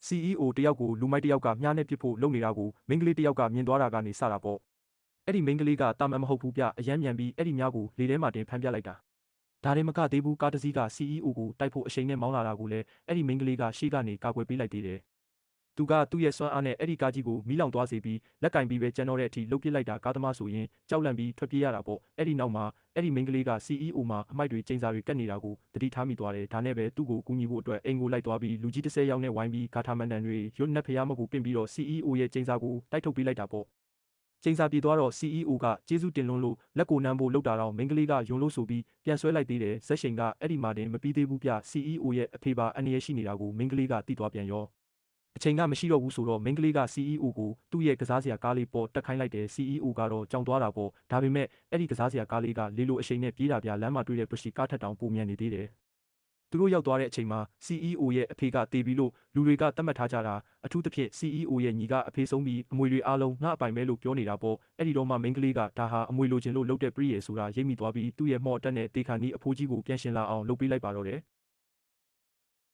CEO တယောက်ကိုလူမိုက်တယောက်ကမြားနဲ့ပစ်ဖို့လုပ်နေတာကိုမိန်းကလေးတယောက်ကမြင်သွားတာကနေစတာပေါ့အဲ့ဒီမိန်းကလေးကတာမန်မဟုတ်ဘူးပြအယမ်းမြန်ပြီးအဲ့ဒီမြားကိုလေထဲမှာတင်ဖမ်းပြလိုက်တာဒါရင်မကသေးဘူးကားတစ်စီးက CEO ကိုတိုက်ဖို့အချိန်နဲ့မောင်းလာတာကိုလည်းအဲ့ဒီမိန်းကလေးကရှေ့ကနေကာကွယ်ပေးလိုက်သေးတယ်သူကသူ့ရဲ့စွမ်းအားနဲ့အဲ့ဒီကားကြီးကိုမီးလောင်သွားစေပြီးလက်ကင်ပြီးပဲကျန်တော့တဲ့အထိလှုပ်ပစ်လိုက်တာကားသမားဆိုရင်ကြောက်လန့်ပြီးထွက်ပြေးရတာပေါ့အဲ့ဒီနောက်မှာအဲ့ဒီမိန်းကလေးက CEO မှာအမိုက်တွေကျိန်စာတွေကတ်နေတာကိုတတိထားမိသွားတယ်ဒါနဲ့ပဲသူ့ကိုကူညီဖို့အတွက်အိမ်ကိုလိုက်သွားပြီးလူကြီး30ယောက်နဲ့ဝိုင်းပြီးဂါထာမန်တန်တွေရွတ်နှက်ဖျားမကိုပင့်ပြီးတော့ CEO ရဲ့ကျိန်စာကိုတိုက်ထုတ်ပေးလိုက်တာပေါ့ကျိန်စာပြေသွားတော့ CEO ကကျေးဇူးတင်လွန်းလို့လက်ကိုနမ်းဖို့လှုပ်တာတော့မိန်းကလေးကယွန်းလို့ဆိုပြီးပြန်ဆွဲလိုက်သေးတယ်ဇက်ရှိန်ကအဲ့ဒီမှာတင်မပြီးသေးဘူးပြ CEO ရဲ့အဖေပါအန္တရာယ်ရှိနေတာကိုမိန်းကလေးကသိသွားပြန်ရောအချိန်ကမရှိတော့ဘူးဆိုတော့မိန်းကလေးက CEO ကိုသူ့ရဲ့ကစားစရာကားလေးပေါ်တက်ခိုင်းလိုက်တယ် CEO ကတော့ကြောင်သွားတာပေါ့ဒါပေမဲ့အဲ့ဒီကစားစရာကားလေးကလေလိုအရှိန်နဲ့ပြေးတာပြလမ်းမှာတွေ့တဲ့ပရရှိကားထက်တောင်ပိုမြန်နေသေးတယ်သူတို့ရောက်သွားတဲ့အချိန်မှာ CEO ရဲ့အဖေကတေးပြီးလို့လူတွေကတတ်မှတ်ထားကြတာအထူးသဖြင့် CEO ရဲ့ညီကအဖေဆုံးပြီးအမွေတွေအားလုံးငှအပိုင်ပဲလို့ပြောနေတာပေါ့အဲ့ဒီတော့မှမိန်းကလေးကဒါဟာအမွေလိုချင်လို့လုပ်တဲ့ပရိယေဆိုတာရိပ်မိသွားပြီးသူ့ရဲ့မော့အတက်နဲ့တေခါနီးအဖိုးကြီးကိုပြန်ရှင်လာအောင်လုပ်ပေးလိုက်ပါတော့တယ်